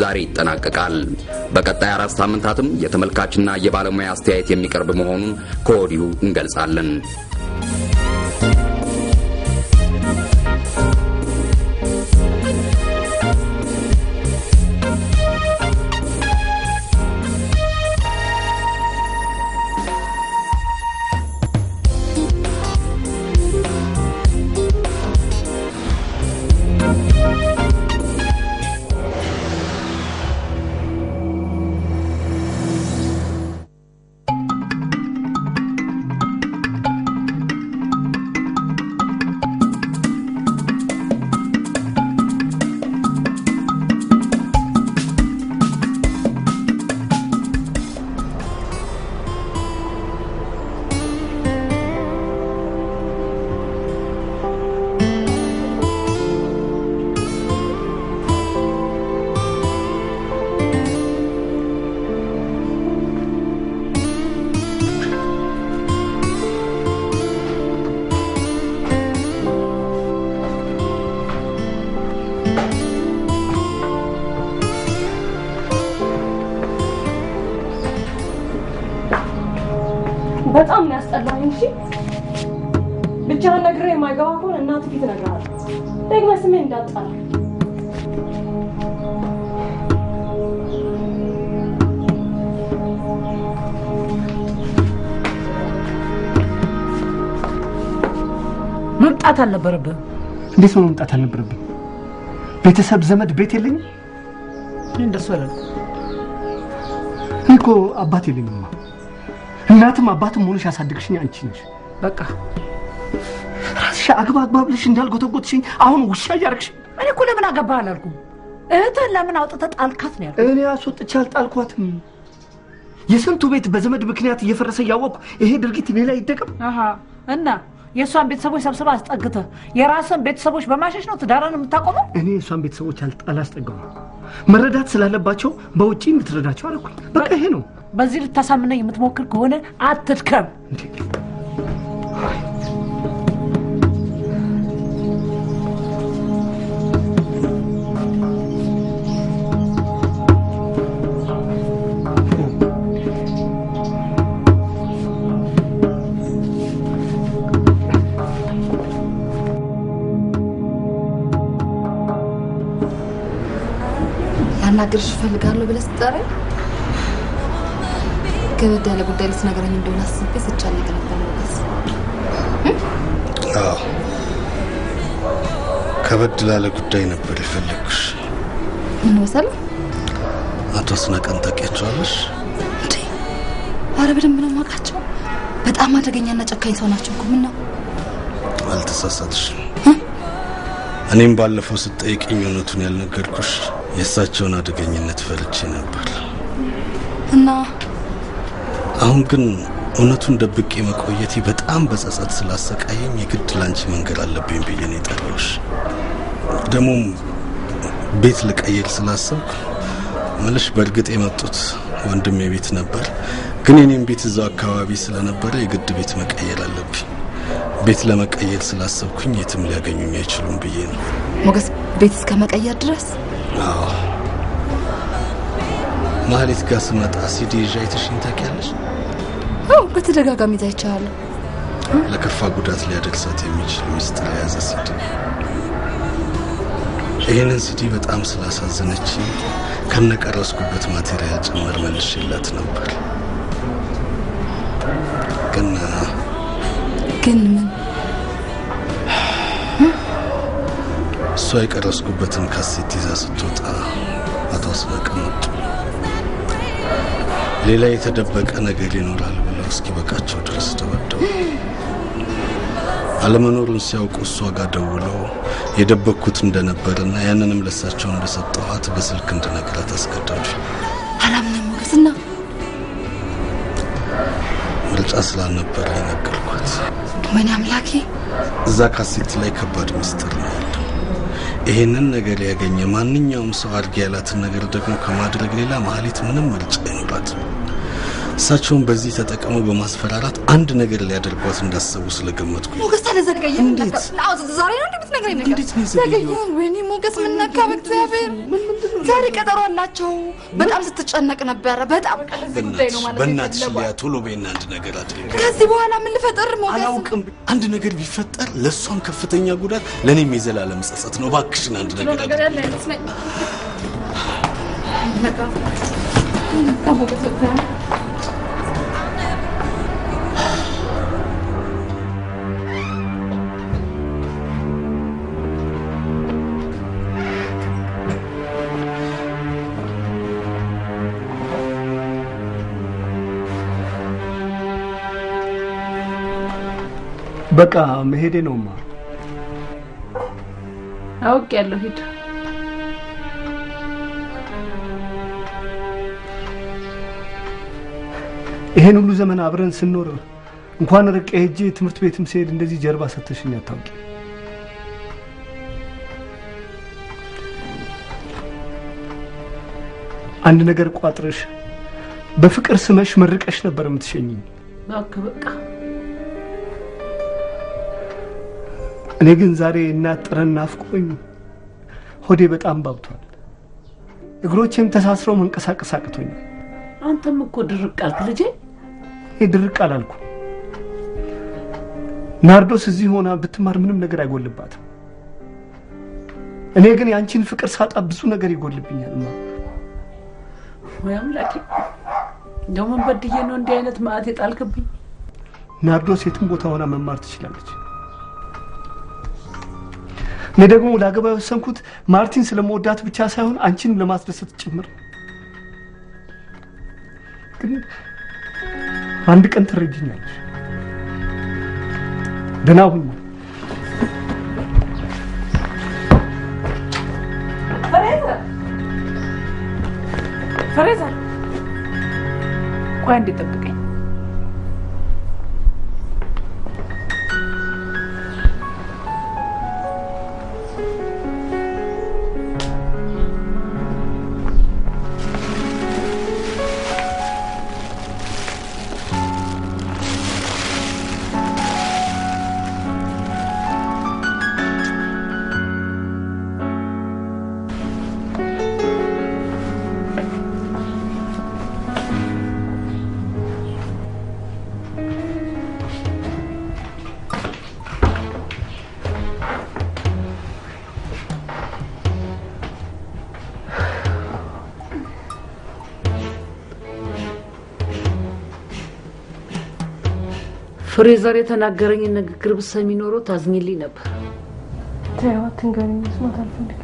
ዛሬ ይጠናቀቃል። በቀጣይ 4 ሳምንታትም የተመልካችና የባለሙያ አስተያየት የሚቀርብ መሆኑን ከወዲሁ እንገልጻለን። በጣም ያስጠላኝ እሺ ብቻ ነግሬ የማይገባ ከሆነ እናት ፊት ነግራለሁ ደግሞ ስሜ እንዳጣላ መምጣት አልነበረብህም እንዴት ነው መምጣት አልነበረብኝ ቤተሰብ ዘመድ ቤት የለኝ እንደሱ አይደለም እኮ አባት የለኝማ እናትም አባትም ሆነሽ ያሳደግሽኝ አንቺ ነሽ በቃ ራስሽ አግባብ ብለሽ እንዳልጎተጎትሽኝ አሁን ውሻ ያርክሽ እኔ እኮ ለምን አገባህ አላልኩም እህትህን ለምን አውጥተህ ጣልካት ነው ያልኩት እኔ አስወጥቼ አልጣልኳትም የስንቱ ቤት በዘመድ ምክንያት እየፈረሰ ያወቅኩ ይሄ ድርጊት ሌላ ይደቀም እና የሷን ቤተሰቦች ሰብስባ አስጠግተህ የራስን ቤተሰቦች በማሸሽ ነው ትዳርን የምታቆመው እኔ የሷን ቤተሰቦች አላስጠጋው መረዳት ስላለባቸው በውጪ እንድትረዳቸው አልኩኝ በቃ ይሄ ነው በዚህ ልታሳምነኝ የምትሞክር ከሆነ አትድከም ላናግርሽ እፈልጋለሁ ብለህ ስትጠራኝ ከበድ ያለ ጉዳይ ልትነግረኝ እንደሆነ አስቤ ስጨነቅ ነበር ከበድ ላለ ጉዳይ ነበር የፈለግኩሽ ምን መሰለህ አቶ አስናቀን ታውቂያቸዋለሽ ኧረ በደንብ ነው የማውቃቸው በጣም አደገኛና ጨካኝ ሰው ናቸው እኮ ምን ነው አልተሳሳትሽም እኔም ባለፈው ስትጠይቂኝ እውነቱን ያልነገርኩሽ የእሳቸውን አደገኝነት ፈርቼ ነበር እና አሁን ግን እውነቱን ደብቄ መቆየቴ በጣም በጸጸት ስላሰቃየኝ የግድ ላንቺ መንገር አለብኝ ብዬ ነው የጠራሁሽ ደሞም ቤት ልቀይር ስላሰብኩ መልሽ በእርግጥ የመጡት ወንድሜ ቤት ነበር ግን የኔም ቤት እዛው አካባቢ ስለነበረ የግድ ቤት መቀየር አለብኝ ቤት ለመቀየር ስላሰብኩኝ የትም ሊያገኙኝ አይችሉም ብዬ ነው ሞገስ ቤት እስከ መቀየር ድረስ ማህሌት ጋር ስመጣ ሲዲ ይዤ አይተሽኝ ታውቂያለሽ በተደጋጋሚ ታይቻለሁ ለከፋ ጉዳት ሊያደርሳት የሚችል ሚስጥር የያዘ ሲዲ ይሄንን ሲዲ በጣም ስላሳዘነች ከነቀረስኩበት ማቴሪያል ጭምር መልሼላት ነበር ግን ምን እሷ የቀረስኩበትን ካሴት ይዛ ስትወጣ አቶ አስናቀ መጡ ሌላ የተደበቀ ነገር ይኖራል ብለው እስኪ በቃቸው ድረስ ተወደው አለመኖሩን ሲያውቁ እሷ ጋር ደውለው የደበኩት እንደነበርና ያንንም ለሳቸው እንደሰጠኋት በስልክ እንድነግራት አስገደዱ አላምንም ሞገስና ምርጫ ስላልነበረ ነገርኳት ምን አምላኬ እዛ ካሴት ላይ ከባድ ሚስጥር ነው ያለው ይሄንን ነገር ያገኘ ማንኛውም ሰው አድርጌ ያላትን ነገር ደግሞ ከማድረግ ሌላ ማህሌት ምንም ምርጫ አይኖራትም እሳቸውን በዚህ ተጠቅመው በማስፈራራት አንድ ነገር ሊያደርጓት እንዳሰቡ ስለገመትኩ ሞገስ ተዘገየ እንዴት ዛሬ ነው እንደምትነግረኝ ነገር እንዴት ነው ዘገየው ወይኔ ሞገስ ምን ነካ በእግዚአብሔር ዛሬ ቀጠሮ አላቸው በጣም ስትጨነቅ ነበር በጣም ጉዳይ ነው ማለት በእናትሽ ሊያ ቶሎ በይና አንድ ነገር አድርጊ ከዚህ በኋላ ምን ልፈጠር ሞገስ አላውቅም አንድ ነገር ቢፈጠር ለሷም ከፍተኛ ጉዳት ለኔም የዘላለም ጸጸት ነው ባክሽን አንድ ነገር አድርጊ በቃ መሄዴ ነውማ አውቅ ያለው ሂድ ይሄን ሁሉ ዘመን አብረን ስንኖር እንኳን ርቄ ሄጄ ትምህርት ቤትም ሲሄድ እንደዚህ ጀርባ ሰተሽኝ አታውቂ አንድ ነገር ቋጥረሽ በፍቅር ስመሽ መርቀሽ ነበር የምትሸኝኝ በቃ እኔ ግን ዛሬ እናት ጥረን ናፍቆኝ ሆዴ በጣም ባብቷል እግሮቼም ተሳስረው መንቀሳቀስ አቅቶኝ አንተም እኮ ድርቅ አልክ ልጄ ድርቅ አላልኩ ናርዶስ እዚህ ሆና ብትማር ምንም ነገር አይጎልባትም እኔ ግን ያንቺን ፍቅር ሳጣ ብዙ ነገር ይጎልብኛልማ ወይ አምላኬ ደሞ በድዬ ነው እንዲህ አይነት ማአት የጣልክብኝ ናርዶስ የትም ቦታ ሆና መማር ትችላለች እኔ ደግሞ ላገባ ወሰንኩት ማርቲን ስለመወዳት ብቻ ሳይሆን አንቺን ለማስደሰት ጭምር ግን አንድ ቀን ትረጂኛለሽ ደህና ሁኚ ፈሬዛ ቆይ አንዴ ጠብቀኝ ፍሬዘር የተናገረኝ ንግግር ብሰሚ ኖሮ ታዝኝልኝ ነበር ተያዋት እንገርኝ መስማት አልፈልግም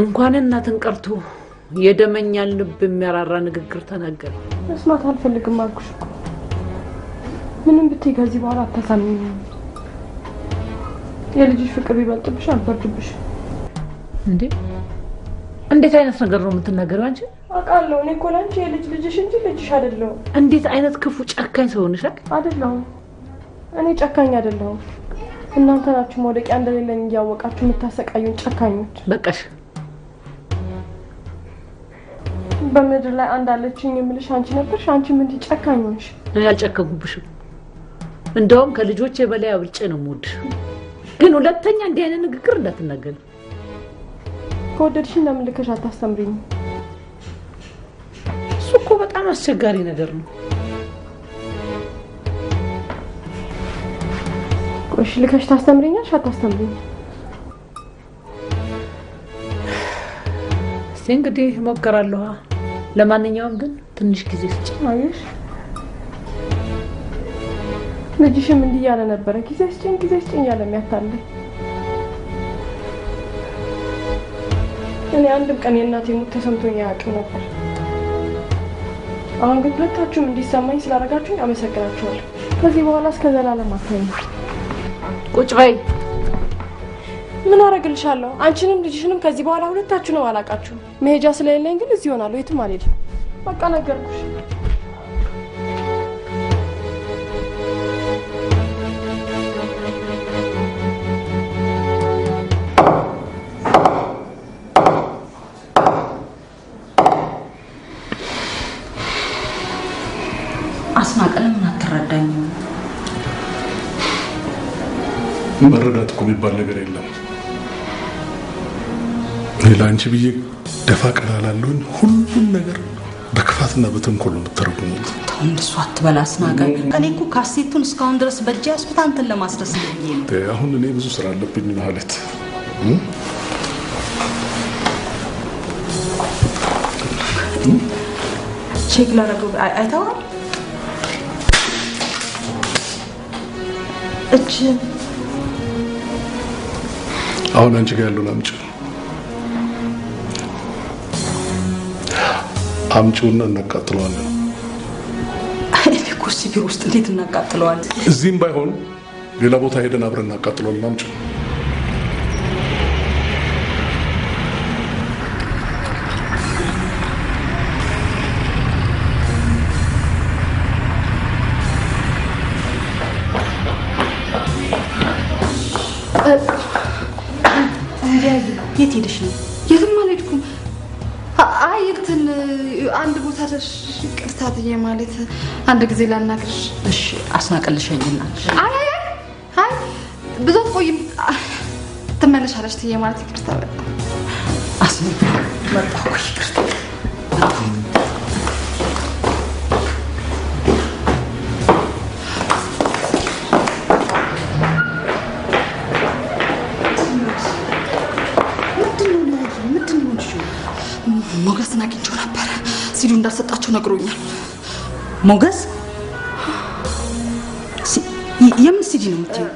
እንኳን እናትን ቀርቶ የደመኛል ልብ የሚያራራ ንግግር ተናገረ መስማት አልፈልግም አልኩሽ እኮ ምንም ብትይ ከዚህ በኋላ አታሳምኝ የልጅሽ ፍቅር ይበልጥብሽ አልፈርድብሽ እንዴት አይነት ነገር ነው የምትናገረው አንቺ አቃለው እኔ እኮ ላንቺ የልጅ ልጅሽ እንጂ ልጅሽ አይደለም እንዴት አይነት ክፉ ጨካኝ ሰው ነሽ አይደለም እኔ ጨካኝ አይደለም እናንተ ናችሁ ወደቂያ እንደሌለኝ ያወቃችሁ የምታሰቃዩን ጨካኞች በቃሽ በመድር ላይ አንድ አለችኝ የምልሽ አንቺ ነበርሽ አንቺ ምን ጨካኞች እኔ አልጨከኩብሽም እንደውም ከልጆቼ በላይ አብልጬ ነው ሞድ ግን ሁለተኛ እንዲህ አይነት ንግግር እንዳትናገሪ ከወደድሽ ለምን ልከሽ አታስተምሪኝ እኮ በጣም አስቸጋሪ ነገር ነው ቆሽ ልከሽ ታስተምሪኛሽ አታስተምሪኝ እንግዲህ ሞከራለሁ ለማንኛውም ግን ትንሽ ጊዜ ስጪኝ አይሽ ልጅሽም እንዲህ ያለ ነበር ጊዜ ስጪኝ ያለ የሚያታልል እኔ አንድም ቀን የእናቴ ሞት ተሰምቶኝ አያውቅም ነበር አሁን ግን ሁለታችሁም እንዲሰማኝ ስላደረጋችሁኝ አመሰግናችኋለሁ ከዚህ በኋላ እስከ ዘላለም አትሆኑ ቁጭ በይ ምን አረግልሻለሁ አንቺንም ልጅሽንም ከዚህ በኋላ ሁለታችሁንም አላቃችሁ መሄጃ ስለሌለኝ ግን እዚህ ሆናለሁ የትም አልሄድም በቃ ነገርኩሽ ላንቺ ብዬ ደፋ ቀና ላለሁኝ ሁሉም ነገር በክፋትና በተንኮል የምትተረጉሙት። እንደሱ አትበል አስናቀኝ። እኔ እኮ ካሴቱን እስካሁን ድረስ በእጄ ያስኩት አንተን ለማስደሰት ብዬ ነው። አሁን እኔ ብዙ ስራ አለብኝ ማለት ቼክ ላደረገው አይተዋል። እጅ አሁን አንቺ ጋር ያለውን አምጪውና እናቃጥለዋለን። እኔ እኮ እዚህ ቢሮ ውስጥ እንዴት እናቃጥለዋለን? እዚህም ባይሆን ሌላ ቦታ ሄደን አብረን እናቃጥለዋለን። አምጪው። የት ሄደሽ ነው? የትም አልሄድኩም። አይ እንትን አንድ ቦታ ደርሽ ቅርታ ትዬ ማለት አንድ ጊዜ ላናግርሽ። እሺ አስናቀልሽኝና። አይ ብዙ ቆይም ትመለሻለሽ ትዬ ማለት ቅርታ በቃ አስናቀ መጣሁ ቅርታ ሞገስን አግኝቼው ነበር። ሲዱ እንዳልሰጣቸው ነግሮኛል። ሞገስ የምን ሲዲ ነው የምትይው?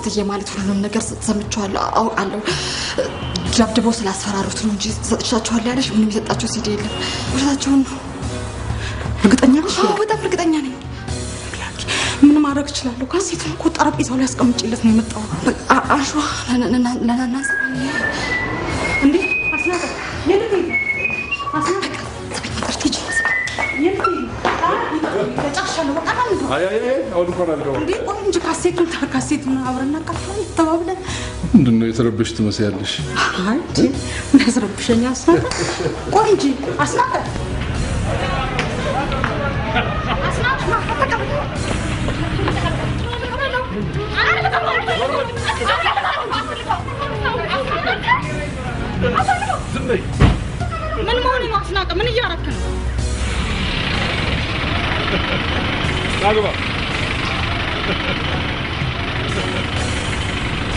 እትዬ ማለት ሁሉንም ነገር ሰምቻለሁ፣ አውቃለሁ። ጃብድበው ስላስፈራሩት ነው እንጂ ሰጥቻቸዋለሁ ያለሽ ምንም የሰጣቸው ሲዲ የለም። ውሸታቸውን ነው። እርግጠኛ ነሽ? አዎ በጣም እርግጠኛ ነኝ። ምን ማድረግ እችላለሁ? ካሴቱን እኮ ጠረጴዛው ላይ አስቀምጬለት ነው የመጣው። አሽዋ ለናናንሳ እንዴ አስናቀ የት ሄደ? አስናቀ ተበኝተርቲጂ የት ሄደ? ተጫሻለሁ በቃ አንዱ አይ አሁን እንኳን አልገባም። እንዴ ቆይ እንጂ ካሴቱን አብረን እናቃጥላለን ተባብለን። ምንድነው የተረበሽ ትመስያለሽ? አይ ምን ያስረብሸኛ አስናቀ? ቆይ እንጂ አስናቀ ምን መሆን ነው አስናቀ? ምን እያረክ ነው? ናግባ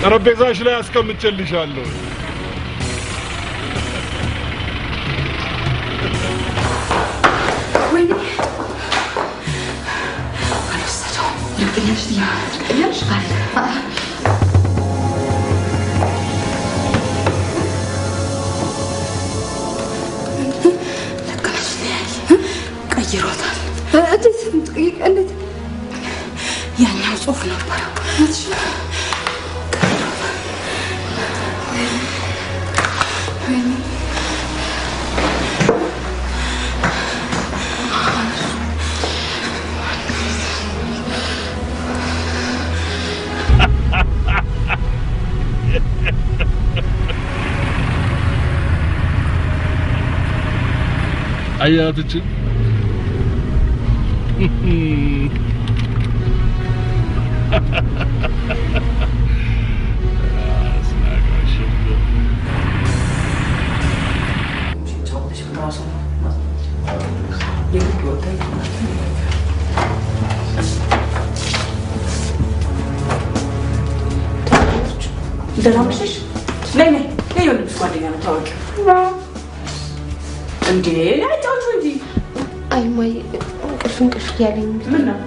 ጠረጴዛሽ ላይ አስቀምጬልሻለሁ። ወይኔ አልወሰደው ልብኛሽ ያሽ ካለ ቀይሮታል። እንዴት ያኛው ጽሑፍ ነበር። አያትች ደራምሽሽ ነይ የልብስ ጓደኛ ነው ታወቂው እንዴ? ያጫውቹ እንጂ አይ ማይ እንቅልፍ እያለኝ ምን ነው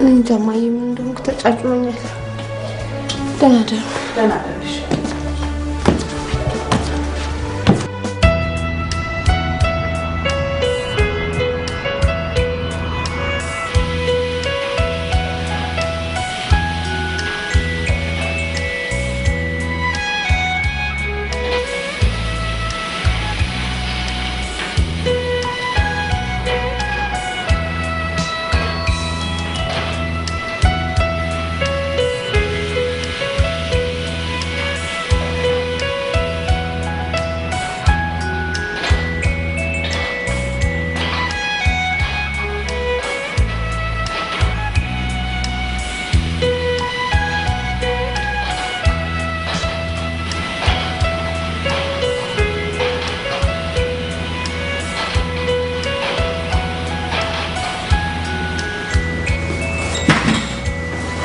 እንጃ ማይ ምን እንደሆንኩ ተጫጭኖኛል። ደህና ደርሽ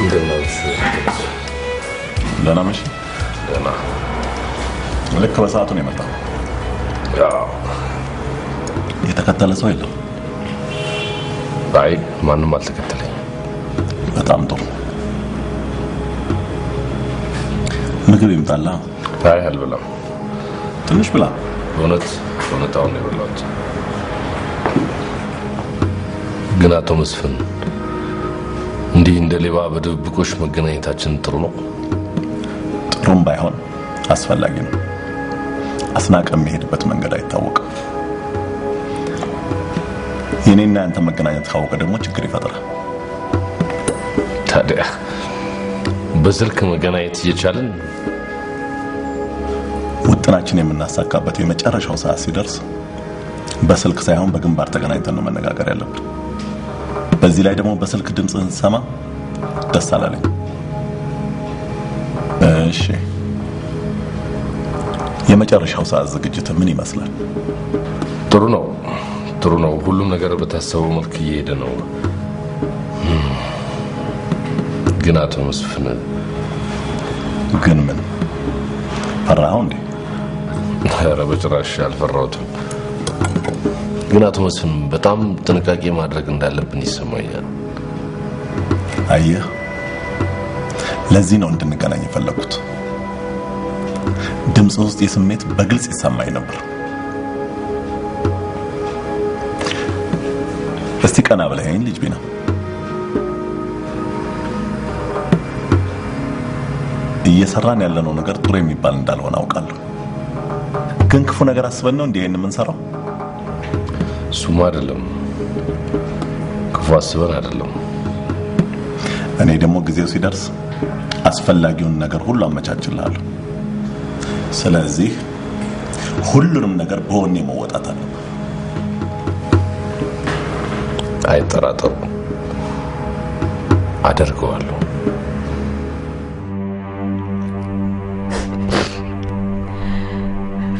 ደህና ነሽ? ደህና። ልክ በሰዓቱ ነው የመጣው። ያው የተከተለ ሰው የለም? አይ ማንም አልተከተለኝ። በጣም ጥሩ። ምግብ ይምጣላ? አይ አልበላም። ትንሽ ብላ። በእውነት አሁን ነው የበላሁት። ግን አቶ መስፍን እንዲህ እንደ ሌባ በድብብቆሽ መገናኘታችን ጥሩ ነው? ጥሩም ባይሆን አስፈላጊ ነው። አስናቀ የሚሄድበት መንገድ አይታወቅም። የኔና ያንተ መገናኘት ካወቀ ደግሞ ችግር ይፈጥራል። ታዲያ በስልክ መገናኘት እየቻልን ውጥናችን የምናሳካበት የመጨረሻው ሰዓት ሲደርስ በስልክ ሳይሆን በግንባር ተገናኝተን ነው መነጋገር ያለብን። በዚህ ላይ ደግሞ በስልክ ድምጽህን ሰማ ደስ አላለኝ። እሺ የመጨረሻው ሰዓት ዝግጅት ምን ይመስላል? ጥሩ ነው። ሁሉም ነገር በታሰበው መልክ እየሄደ ነው። ግን አቶ መስፍን ግን ምን ፈራኸው እንዴ? ኧረ በጭራሽ አልፈራሁትም። ግን አቶ መስፍን በጣም ጥንቃቄ ማድረግ እንዳለብን ይሰማኛል። አየህ፣ ለዚህ ነው እንድንገናኝ የፈለኩት። ድምጽ ውስጥ የስሜት በግልጽ ይሰማኝ ነበር። እስቲ ቀና ብለኸኝ ልጅ ቢና። እየሰራን ያለነው ነገር ጥሩ የሚባል እንዳልሆነ አውቃለሁ። ግን ክፉ ነገር አስበን ነው እንዴ የምንሰራው? እሱማ አይደለም፣ ክፉ አስበን አይደለም። እኔ ደግሞ ጊዜው ሲደርስ አስፈላጊውን ነገር ሁሉ አመቻችልሃለሁ። ስለዚህ ሁሉንም ነገር በወኔ መወጣት አለብን። አይጠራጠሩ፣ አደርገዋለሁ።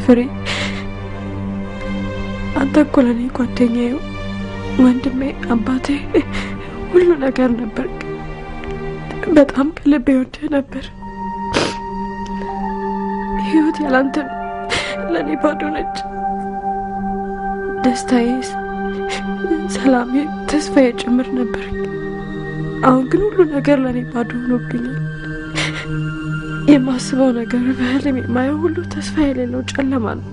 ፍሬ አንተ እኮ ለኔ ጓደኛዬ፣ ወንድሜ፣ አባቴ ሁሉ ነገር ነበር። በጣም ከልቤ ወድህ ነበር። ህይወት ያላንተ ለኔ ባዶ ነች። ደስታዬ፣ ሰላሜ፣ ተስፋዬ ጭምር ነበር። አሁን ግን ሁሉ ነገር ለኔ ባዶ ሆኖብኛል። የማስበው ነገር በህልም የማየው ሁሉ ተስፋ የሌለው ጨለማ ነው።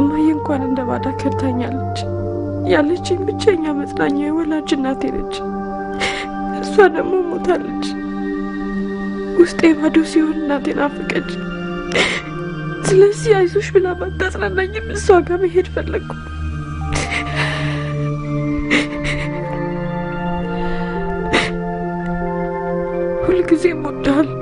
እማዬ እንኳን እንደ ባዳ ከርታኛለች። ያለችኝ ብቸኛ መጽናኛ የወላጅ እናቴ ነች። እሷ ደግሞ ሞታለች። ውስጤ ባዶ ሲሆን እናቴን አፈቀች። ስለዚህ አይዞሽ ብላ ባታጽናናኝም እሷ ጋር መሄድ ፈለግኩ። ሁልጊዜም እወድሃለሁ።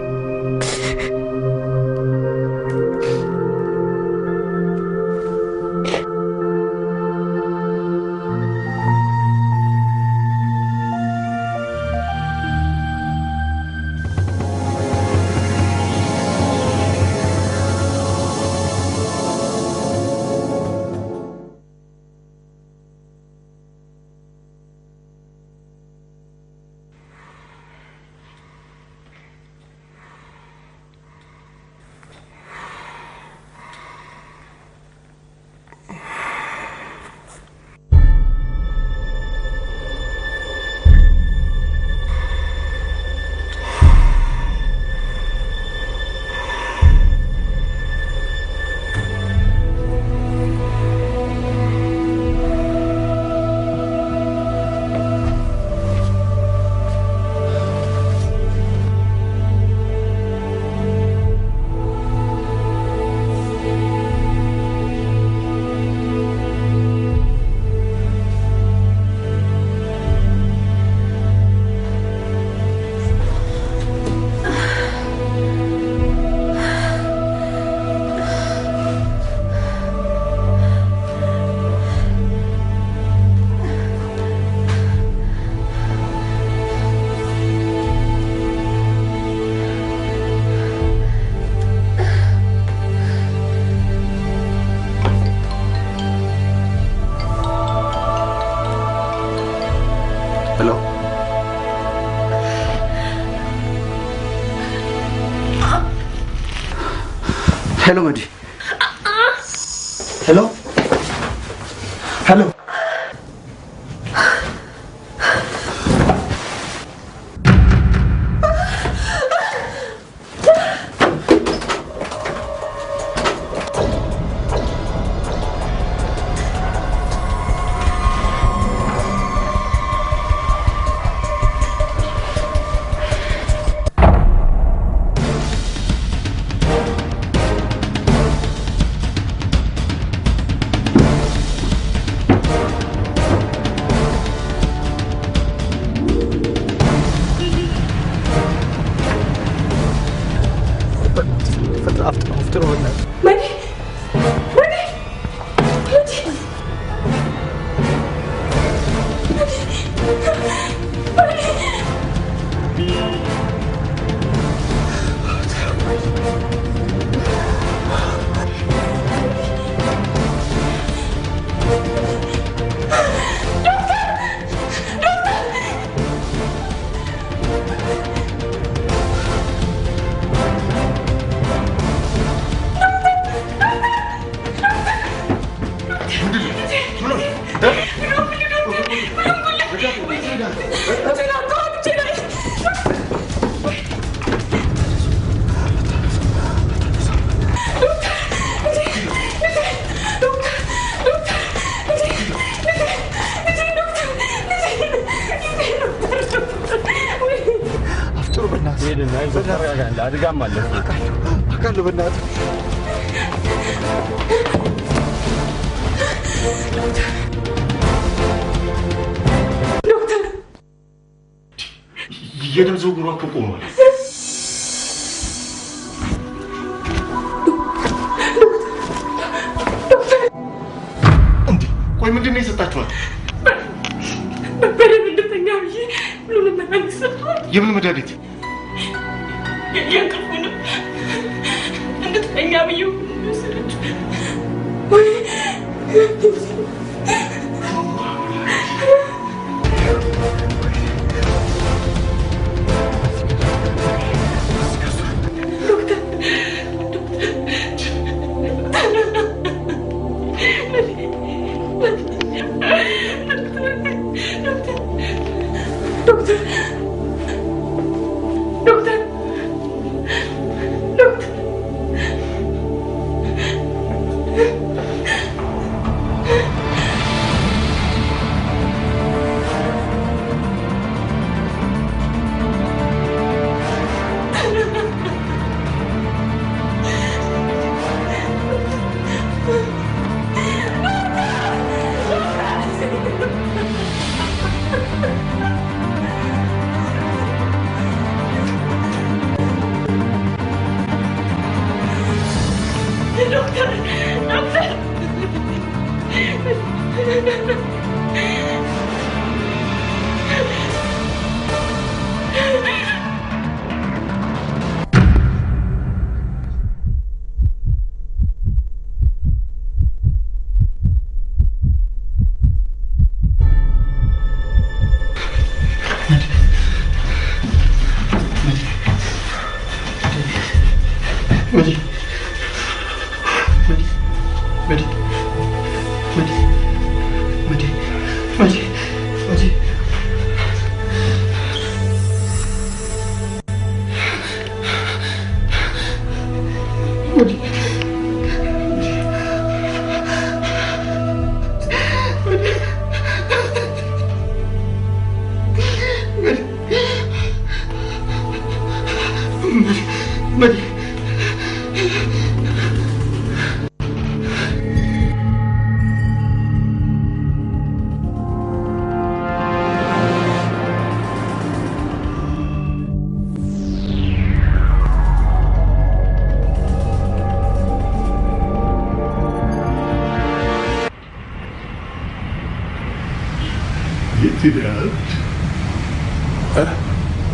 ሄሎ መዲ ሄሎ ሄሎ የደም ዝውውሩ እኮ ቆሟል። እንዴ ቆይ ምንድን ነው የሰጣችኋት? በደንብ ብዬ ሁሉ መድኃኒት ሰጥቷል። የምን መድኃኒት? የእንቅልፍ ነው እንድትተኛ ብዬ ወሰደችው።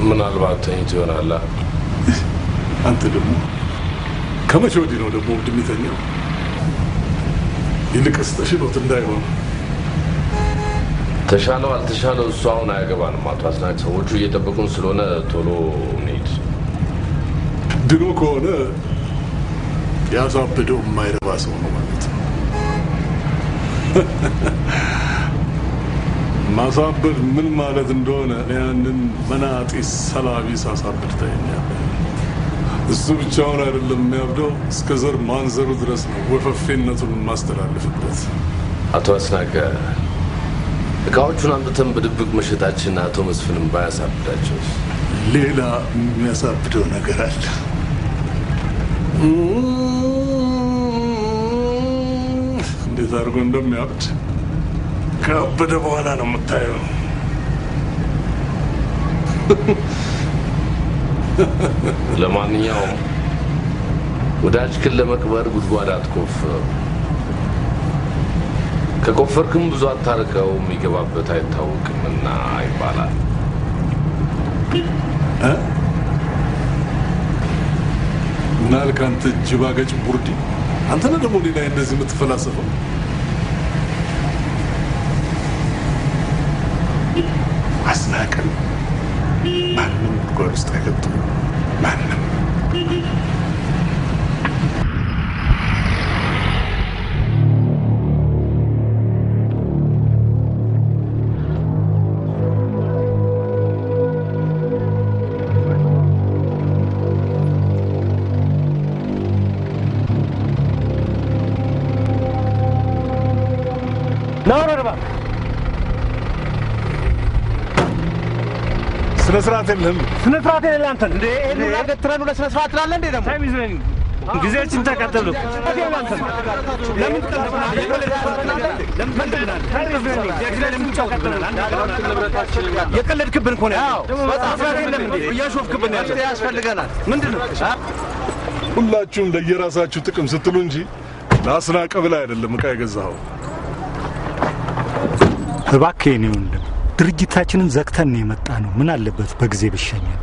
ምናልባት ተኝቶ ይሆናል። አንተ ደግሞ ከመቼ ወዲህ ነው ደግሞ እንደሚተኛው? ይልቅስ ተሽሎት እንዳይሆን። ተሻለው አልተሻለው እሱ አሁን አያገባንም። አቶ አስናቅ ሰዎቹ እየጠበቁን ስለሆነ ቶሎ እንሂድ። ድኖ ከሆነ ያሳብደው የማይረባ ሰው ነው ማለት ነው። ማሳበድ ምን ማለት እንደሆነ ያንን መናጢ ሰላቢ ሳሳብድ ታየኛለህ። እሱ ብቻውን አይደለም የሚያብደው፣ እስከ ዘር ማንዘሩ ድረስ ነው ወፈፌነቱን ማስተላለፍበት። አቶ አስናቀ እቃዎቹን አምጥተን በድብቅ መሸጣችን አቶ መስፍንም ባያሳብዳቸው ሌላ የሚያሳብደው ነገር አለ። እንዴት አድርጎ እንደሚያብድ ካበደ በኋላ ነው የምታየው። ለማንኛውም ወዳጅክን ለመቅበር ጉድጓድ አትቆፍር። ከቆፈርክም ብዙ አታርቀው፣ የሚገባበት አይታወቅምና ይባላል። ምናልክ አንተ ጅባገጭ ቡርዲ፣ አንተ ነህ ደግሞ ሌላ እንደዚህ የምትፈላሰፈው? አስናቀን ማንም ጉድጓድ ውስጥ አይከቱም። ማንም ስነ ስርዓት የለህም። ስነ ስርዓት የለህ አንተ እንዴ? ሁላ ገትረን ለስነ ስርዓት ትላለህ እንዴ? ደግሞ ታይሚዘኝ ጊዜያችን ተቀጠሉ። ለምን የቀለድክብን እኮ ነው ያለው። በጣም የለም እንዴ? እያሾፍክብን ያለው ያስፈልገናል። ምንድነው? ሁላችሁም ለየራሳችሁ ጥቅም ስትሉ እንጂ ለአስናቀ ብለህ አይደለም ዕቃ የገዛኸው። እባክህ የኔ ወንድም ድርጅታችንን ዘግተን የመጣ ነው። ምን አለበት በጊዜ ብሸኘን?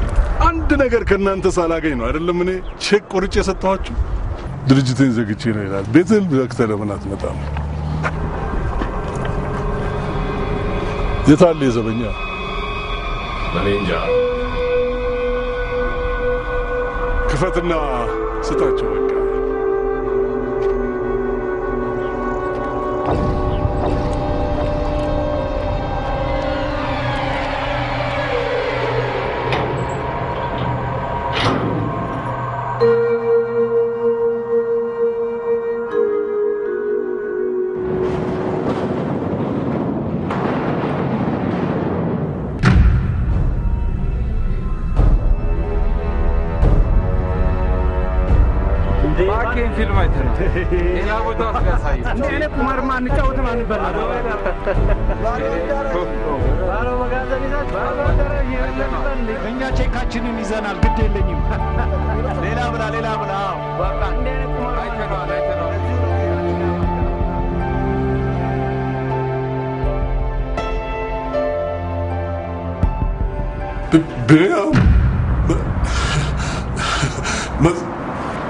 አንድ ነገር ከናንተ ሳላገኝ ነው አይደለም እኔ ቼክ ቆርጬ የሰጠኋችሁ። ድርጅቴን ዘግቼ ነው ይላል። ቤትን ዘግተህ ለምን አትመጣም? የት አለ የዘበኛ? እኔ እንጃ። ክፈትና ስጣቸው በቃ። ፊልም አይተናል። ሌላ ቦታ አስጋሳይ እንዴ እኔ ቁማር ማን ጫወት ማን ይበላል? እኛ ቼካችንን ይዘናል። ግድ የለኝም። ሌላ ብላ በቃ እንዴ እኔ ቁማር አይተናል። ቢያም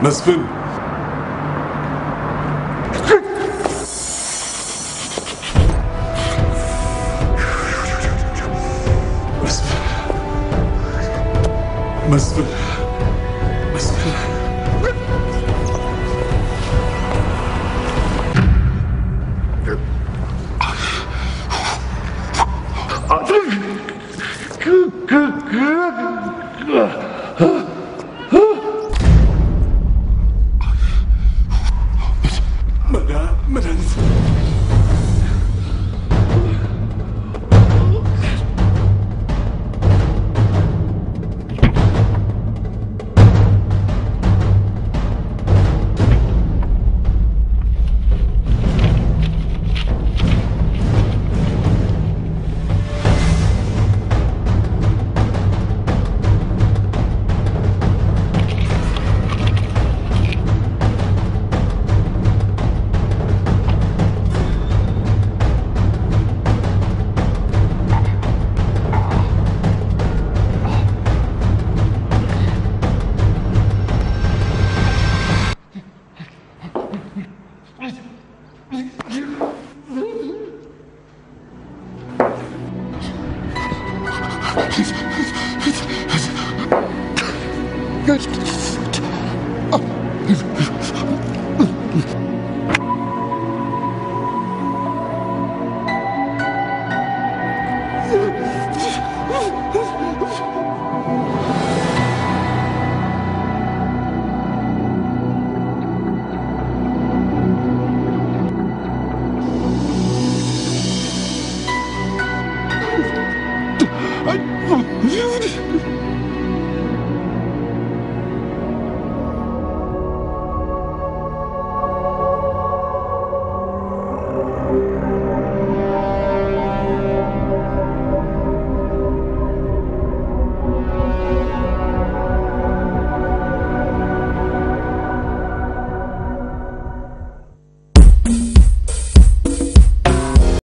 መስፍን Good.